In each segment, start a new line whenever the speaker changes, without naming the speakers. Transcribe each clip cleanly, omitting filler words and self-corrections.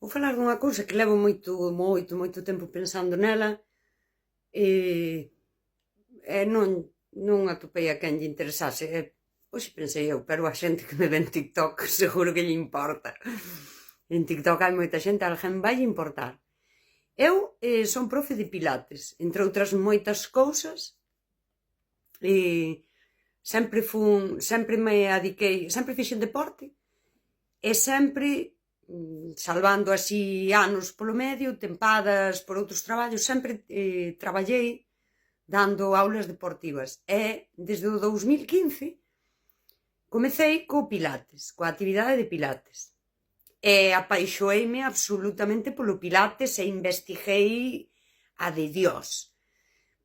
Vou falar dunha cousa que levo moito tempo pensando nela e non atopei a quen lle interesase. Hoxe pensei eu, pero a xente que me ve en TikTok seguro que lle importa. En TikTok hai moita xente, a alguén vai importar. Eu son profe de Pilates, entre outras moitas cousas, e sempre me adiquei, sempre fixen deporte, e sempre, salvando así anos polo medio, tempadas por outros traballos, sempre traballei dando aulas deportivas. E desde o 2015 comecei co Pilates, coa actividade de Pilates. E apaixoeime absolutamente polo Pilates e investiguei a de Dios.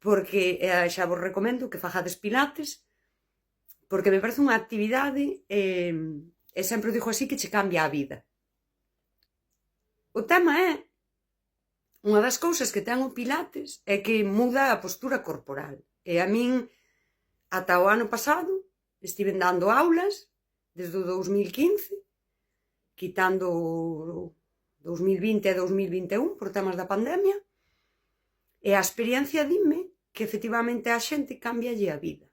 Porque xa vos recomendo que fagades Pilates, porque me parece unha actividade, e sempre digo así, que che cambia a vida. O tema é, unha das cousas que ten o Pilates é que muda a postura corporal. E a min, ata o ano pasado, estiven dando aulas, desde o 2015, quitando o 2020 e 2021 por temas da pandemia, e a experiencia dime que efectivamente a xente cambialle a vida.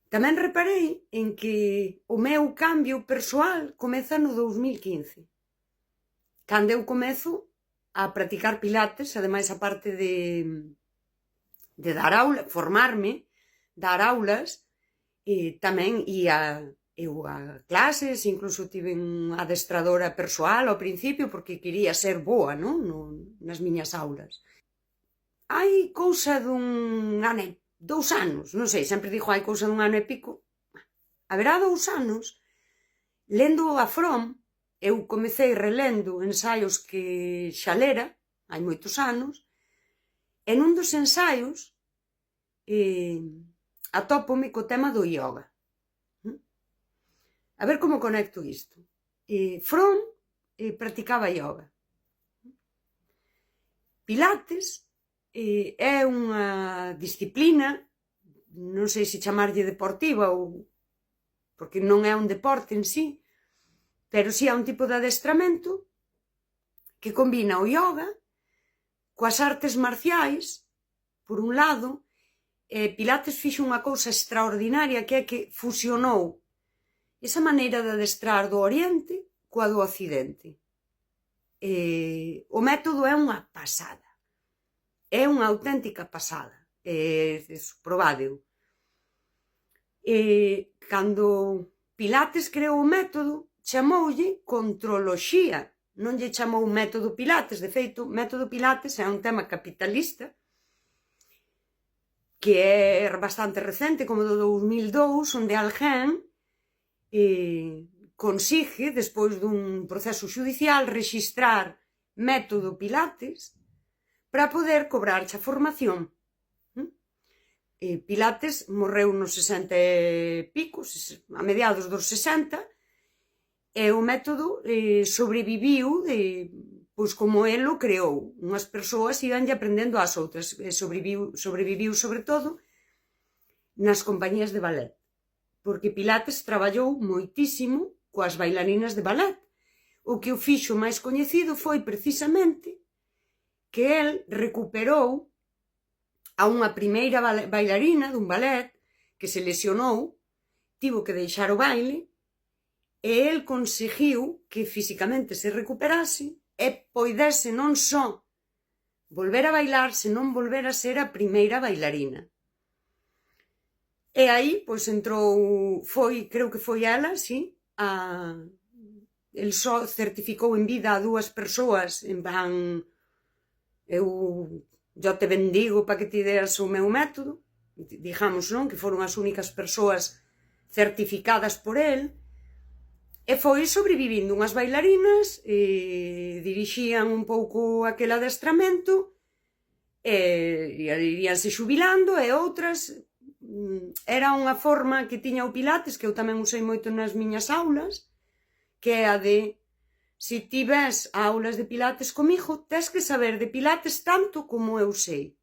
Tamén reparei en que o meu cambio persoal comeza no 2015, cando eu comezo a practicar Pilates, ademais a parte de dar aula, formarme, dar aulas, e tamén ia eu a clases, incluso tive unha adestradora persoal ao principio porque quería ser boa, non? Nas miñas aulas. Hai cousa dun ano, 2 anos, non sei, sempre digo hai cousa dun ano e pico, haberá 2 anos, lendo a Fromm, eu comecei relendo ensaios que xa lera, hai moitos anos, e nun dos ensaios atópome co tema do yoga. A ver como conecto isto. Fromm practicaba yoga. Pilates é unha disciplina, non sei se chamarlle deportiva ou porque non é un deporte en sí, pero si é un tipo de adestramento que combina o yoga coas artes marciais, por un lado. Pilates fixo unha cousa extraordinaria que é que fusionou esa maneira de adestrar do Oriente coa do Occidente. O método é unha pasada. É unha auténtica pasada. Probádeo. Cando Pilates creou o método, chamoulle controloxía. Non lle chamou método Pilates. De feito, método Pilates é un tema capitalista que é bastante recente, como do 2002, onde alguén consigue, despois dun proceso xudicial, rexistrar método Pilates para poder cobrarche a formación. Pilates morreu nos 60 e pico, a mediados dos 60, e o método sobreviviu pois como el o creou. Unhas persoas ibanlle aprendendo ás outras. Sobreviviu sobre todo nas compañías de ballet, porque Pilates traballou moitísimo coas bailarinas de ballet. O que o fixo máis coñecido foi precisamente que el recuperou a unha primeira bailarina dun ballet que se lesionou, tivo que deixar o baile, e el conseguiu que fisicamente se recuperase e poidese non só volver a bailar, senón volver a ser a primeira bailarina. E aí, pois, entrou, creo que foi ela, sí, el só certificou en vida a 2 persoas, en plan, eu te bendigo para que ti deas o meu método, digamos, non? Que foron as únicas persoas certificadas por el, e foi sobrevivindo unhas bailarinas, dirixían un pouco aquel adestramento, e iríanse xubilando, e outras, era unha forma que tiña o Pilates, que eu tamén usei moito nas miñas aulas, que é a de, se ti ves aulas de Pilates comigo, tes que saber de Pilates tanto como eu sei.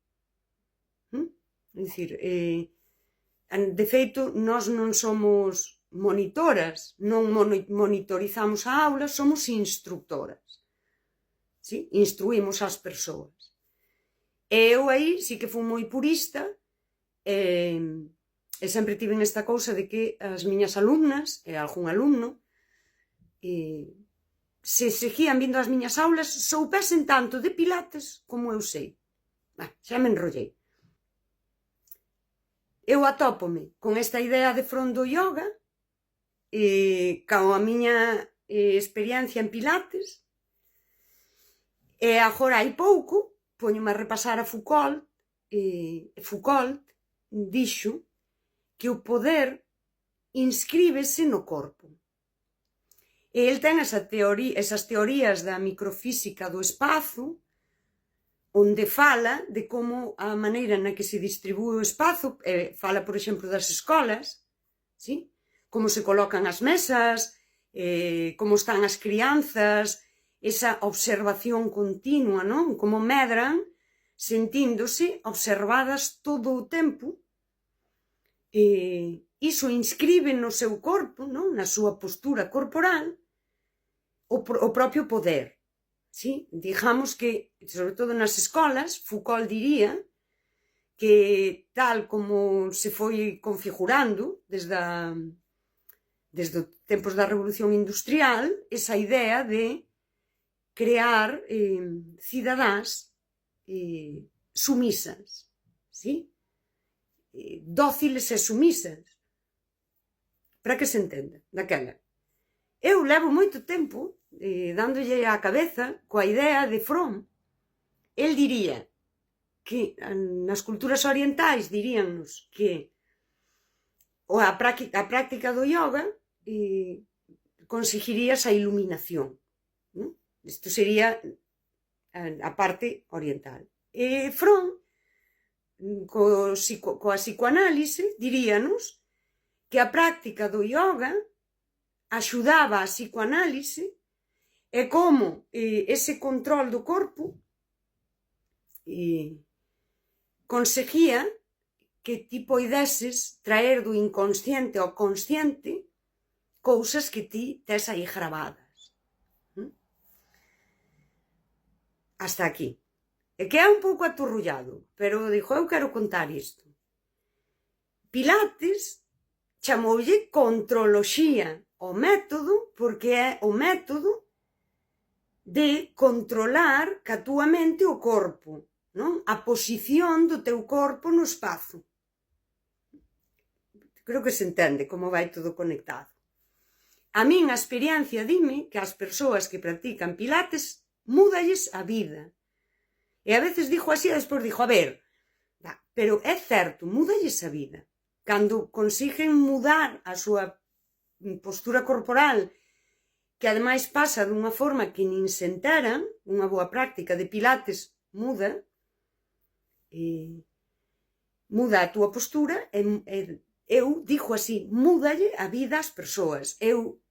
É dicir, de feito, nós non somos monitoras, non monitorizamos a aula, somos instructoras. sí? Instruímos as persoas. E eu aí sí que fui moi purista e sempre tiven esta cousa de que as miñas alumnas e algún alumno se seguían vindo ás miñas aulas soupesen tanto de pilates como eu sei. Xa me enrollei. Eu atópome con esta idea de front do yoga con a miña experiencia en pilates e agora hai pouco poñome a repasar a Foucault e Foucault dixo que o poder inscríbese no corpo. E el ten esas teorías da microfísica do espazo onde fala de como a maneira na que se distribúe o espazo, fala, por exemplo, das escolas, ¿sí? Como se colocan as mesas, como están as crianzas, esa observación continua, non? Como medran sentíndose observadas todo o tempo. Iso inscribe no seu corpo, non? Na súa postura corporal, o propio poder. Sí? Digamos que, sobre todo nas escolas, Foucault diría que tal como se foi configurando desde os tempos da Revolución Industrial, esa idea de crear cidadáns sumisas, sí? Dóciles e sumisas. Para que se entenda, daquela. Eu levo moito tempo dándolle á cabeza coa idea de Fromm. El diría que nas culturas orientais diríannos que a práctica do yoga conseguiría esa iluminación. Isto sería a parte oriental. E Fromm, coa psicoanálise, diríanos que a práctica do yoga axudaba a psicoanálise e como ese control do corpo conseguía que ti poideses traer do inconsciente ao consciente cousas que ti tes aí gravadas. Hasta aquí. E que é un pouco aturrullado, pero dixo, eu quero contar isto. Pilates chamoulle controloxía ao método porque é o método de controlar ca túa mente o corpo, non? A posición do teu corpo no espazo. Creo que se entende como vai todo conectado. A min a experiencia dime que as persoas que practican pilates múdalles a vida. E a veces dixo así e despois dixo, a ver, pero é certo, múdalles a vida. Cando consiguen mudar a súa postura corporal, que ademais pasa dunha forma que nin se enteran, unha boa práctica de pilates muda a túa postura, eu digo así, múdalle a vida ás persoas. Eu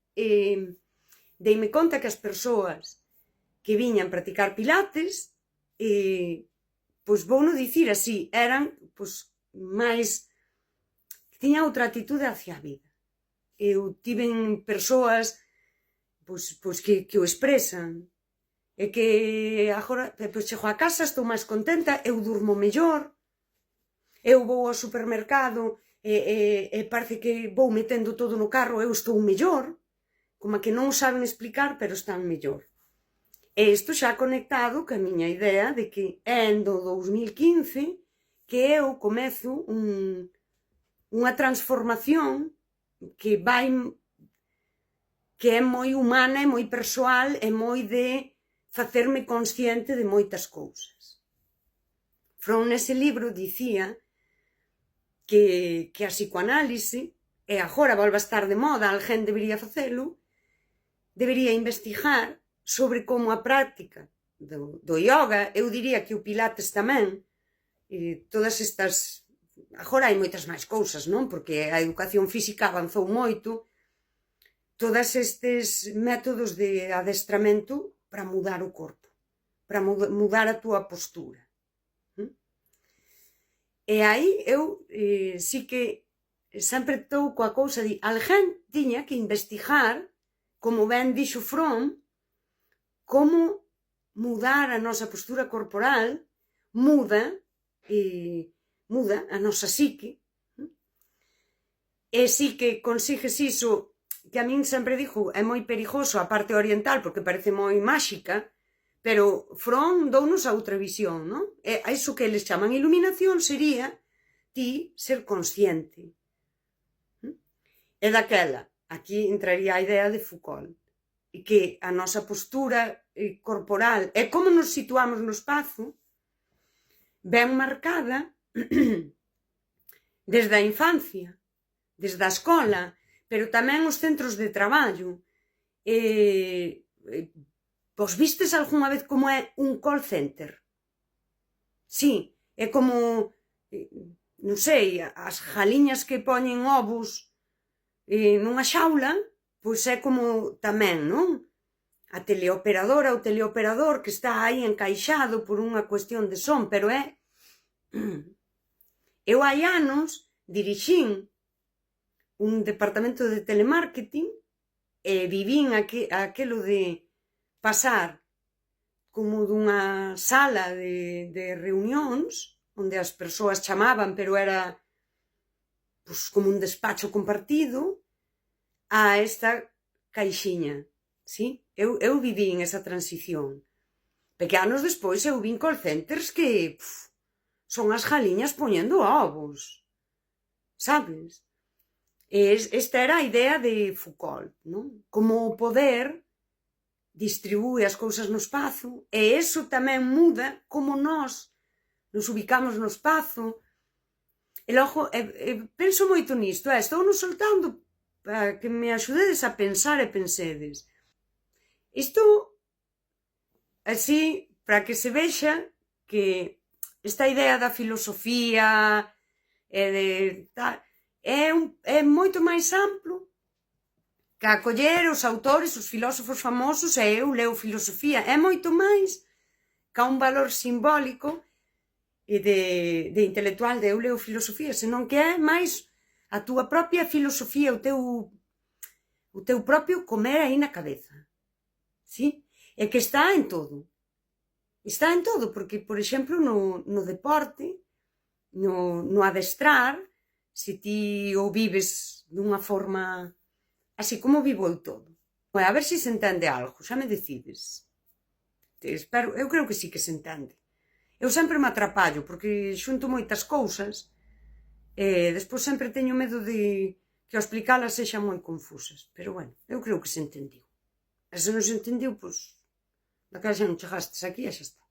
deime conta que as persoas que viñan practicar pilates, pois vouno dicir así, eran máis, tiña outra atitude hacia a vida. Eu tiven persoas que o expresan e que agora chego a casa, estou máis contenta, eu durmo mellor, eu vou ao supermercado e parece que vou metendo todo no carro, eu estou mellor, como que non saben explicar, pero están mellor. E isto xa conectado ca miña idea de que é en do 2015 que eu comezo unha transformación que é moi humana e moi persoal e moi de facerme consciente de moitas cousas. Fromm nese libro dicía que a psicoanálise, e agora volve a estar de moda, alguén debería facelo, debería investigar sobre como a práctica do yoga, eu diría que o pilates tamén, todas estas, agora hai moitas máis cousas, non? Porque a educación física avanzou moito, todos estes métodos de adestramento para mudar o corpo, para mudar a túa postura. E aí eu sí que sempre estou coa cousa de alguén tiña que investigar, como ben dixo Fromm, como mudar a nosa postura corporal, muda a nosa psique, e si que consigues iso, que a min sempre digo, é moi perigoso a parte oriental, porque parece moi máxica, pero Freud dounos a outra visión, non? E a iso que eles chaman iluminación sería ti ser consciente. E daquela, aquí entraría a idea de Foucault, que a nosa postura corporal e como nos situamos no espazo ben marcada desde a infancia, desde a escola, pero tamén os centros de traballo. Vos vistes algunha vez como é un call center? Sí, é como, non sei, as galiñas que poñen ovos nunha xaula, pois é como tamén, non? A teleoperadora, o teleoperador que está aí encaixado por unha cuestión de son, pero é... Eu hai anos dirixín un departamento de telemarketing e vivín aquelo de pasar como dunha sala de reunións onde as persoas chamaban, pero era pues, como un despacho compartido, a esta caixiña, sí? Eu vivín esa transición. Porque anos despois eu vin call centers que son as galiñas poñendo ovos, sabes? Esta era a idea de Foucault, non? Como o poder distribúe as cousas no espazo, e iso tamén muda como nós nos ubicamos no espazo. E logo, penso moito nisto, estou nos soltando para que me axudedes a pensar e pensedes. Isto, así, para que se vexa que esta idea da filosofía é moito máis amplo que acoller os autores, os filósofos famosos, e eu leo filosofía, é moito máis que un valor simbólico e de intelectual de eu leo filosofía, senón que é máis a túa propia filosofía, o teu propio comer aí na cabeza, sí? E que está en todo. Está en todo, porque, por exemplo, no deporte, no adestrar, se ti o vives dunha forma así como vivo eu todo. A ver se entende algo, xa me decides. Espero, eu creo que sí que se entende. Eu sempre me atrapallo, porque xunto moitas cousas, e despois sempre teño medo de que ao explicalas sexan moi confusas. Pero bueno, eu creo que se entendiu. E se non se entendiu, pois, daquela xa non chegastes aquí e xa está.